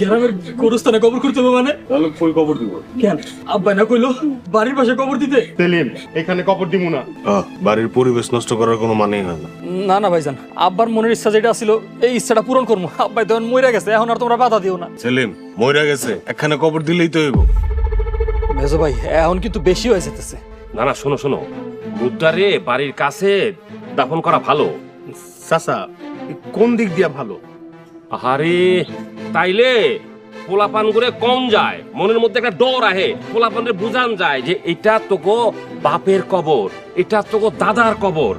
গ্রামের গোরস্থানে কবর করতে হবে মানে? তাহলে কই কবর দিব? কেন আব্বাই না কইলো বাড়ির পাশে কবর দিতে? সেলিম, এখানে কবর দিব না। বাড়ির পরিবেশ নষ্ট করার কোনো মানেই হয় না। না না ভাইজান, আব্বার মনের ইচ্ছা যেটা ছিল এই ইচ্ছাটা পূরণ করবো। আব্বাই তখন মইরা গেছে, এখন আর তোমরা বাধা দিও না। সেলিম, মইরা গেছে, একখানে কবর দিলেই তো হইব। মেজো ভাই এখন কিন্তু বেশি হয়ে যেতেছে। না না, শোনো শোনো, মুদ্রারে বাড়ির কাছে দাফন করা ভালো। চাচা, কোন দিক দিয়া ভালো? আরে তাইলে পোলাপান করে কম যায়, মনের মধ্যে একটা ডর আহে, পোলাপানরে বুঝান যায় যে এটা তোকে বাপের কবর, এটা তোকে দাদার কবর।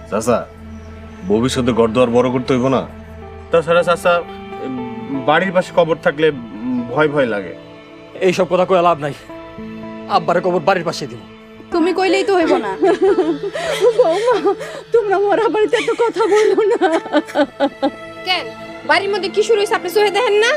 চাচা, ভবিষ্যতে ঘর দুয়ার বড় করতে হইব না? তাছাড়া চাচা, বাড়ির পাশে কবর থাকলে ভয় ভয় লাগে। এইসব কথা কয়ে লাভ নাই, আব্বারে কবর বাড়ির পাশে দিব। তুমি কইলেই তো হইব না। বৌমা, তোমরা মরা বাড়িতে এত কথা বলো না। কেন বাড়ির মধ্যে কি শুরু হয়েছে আপনি চোখে দেখেন না?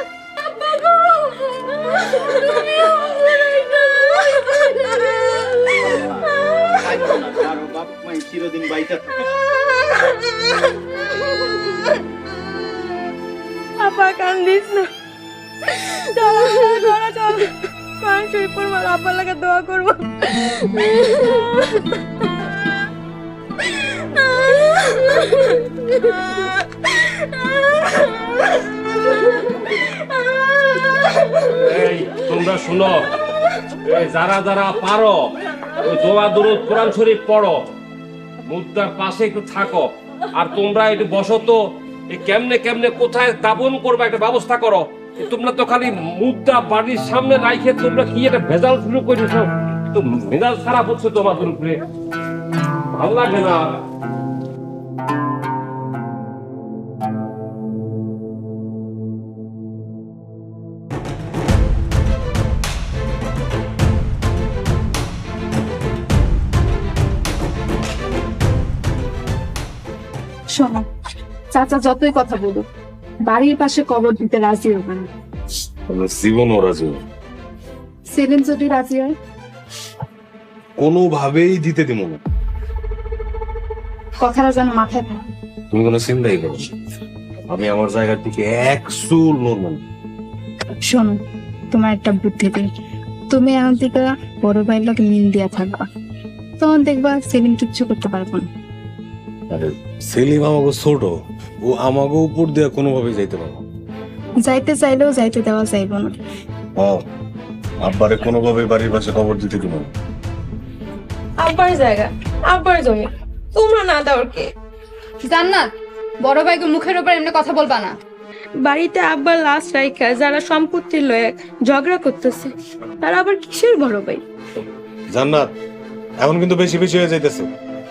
আপা কান্দিস না, চলো ঘরে চল, মাংস পর আপার লাগে দোয়া করবো। এই তোমরা শুনো, এই যারা যারা পারো ওই দোয়া দুরুদ কোরআন শরীফ পড়ো, মুদ্রার পাশে একটু থাকো। আর তোমরা একটু বসো তো, এই কেমনে কেমনে কোথায় দাপন করবা একটা ব্যবস্থা করো। তোমরা তো খালি মুদ্রা বাড়ির সামনে রাইখে তোমরা কি একটা ভেজাল শুরু করেছ, তো ভেজাল খারাপ হচ্ছে তোমাদের উপরে, ভালো লাগে না। শোনো, চাচা যতই কথা বলুক বাড়ির পাশে কবর দিতে রাজি হবে না। জীবন ওরা জীবন সেলিম যদি রাজি হয়, কোনোভাবেই দিতে দিব না। কথাটা যেন মাথায় থাকে। তুমি কোনো চিন্তাই করো না, আমি আমার জায়গার থেকে এক চুল নড়ব না। শোনো, তোমার একটা বুদ্ধি দিই, তুমি এখন থেকে বড় ভাইয়ের লোক মিল দিয়া থাকবা, তখন দেখবা সেলিম কিচ্ছু করতে পারবো না। আরে সেলিম আমাকে ছোট, ও আমাকে উপর দিয়ে কোনোভাবেই যাইতে পারবো না। যাইতে চাইলেও যাইতে দেওয়া যাইব না। আব্বারে কোনোভাবেই বাড়ির পাশে কবর দিতে দিব না। আব্বার জায়গা, আব্বার জমি, তোমরা না দাও কে? জান্নাত, বড় ভাইকে মুখের উপর এমনি কথা বলবা না। বাড়িতে আব্বার লাশ রাইখা যারা সম্পত্তির লয়ে ঝগড়া করতেছে, তারা আবার কিসের বড় ভাই? জান্নাত, এখন কিন্তু বেশি বেশি হয়ে যাইতেছে।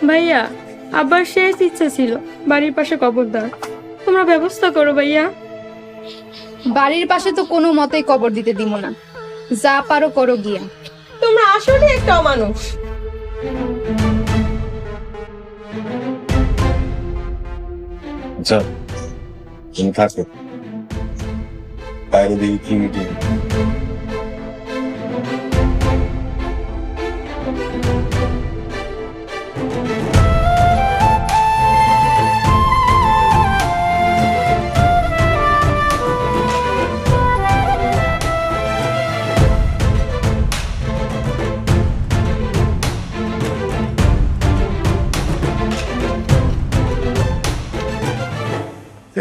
ভাইয়া, আব্বার শেষ ইচ্ছা ছিল বাড়ির পাশে কবর দেওয়ার, তোমরা ব্যবস্থা করো ভাইয়া। বাড়ির পাশে তো কোনো মতেই কবর দিতে দিব না, যা পারো করো গিয়া। তোমরা আসলে একটা অমানুষ। আচ্ছা, তুমি থাকো, বাইরে দেখি কি মিটিং।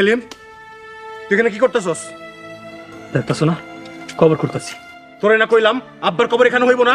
সেলিম, তুই এখানে কি করতেছস? দেখতেছো না, কবর করতেছি। তোরে না কইলাম আব্বার কবর এখানে হইব না?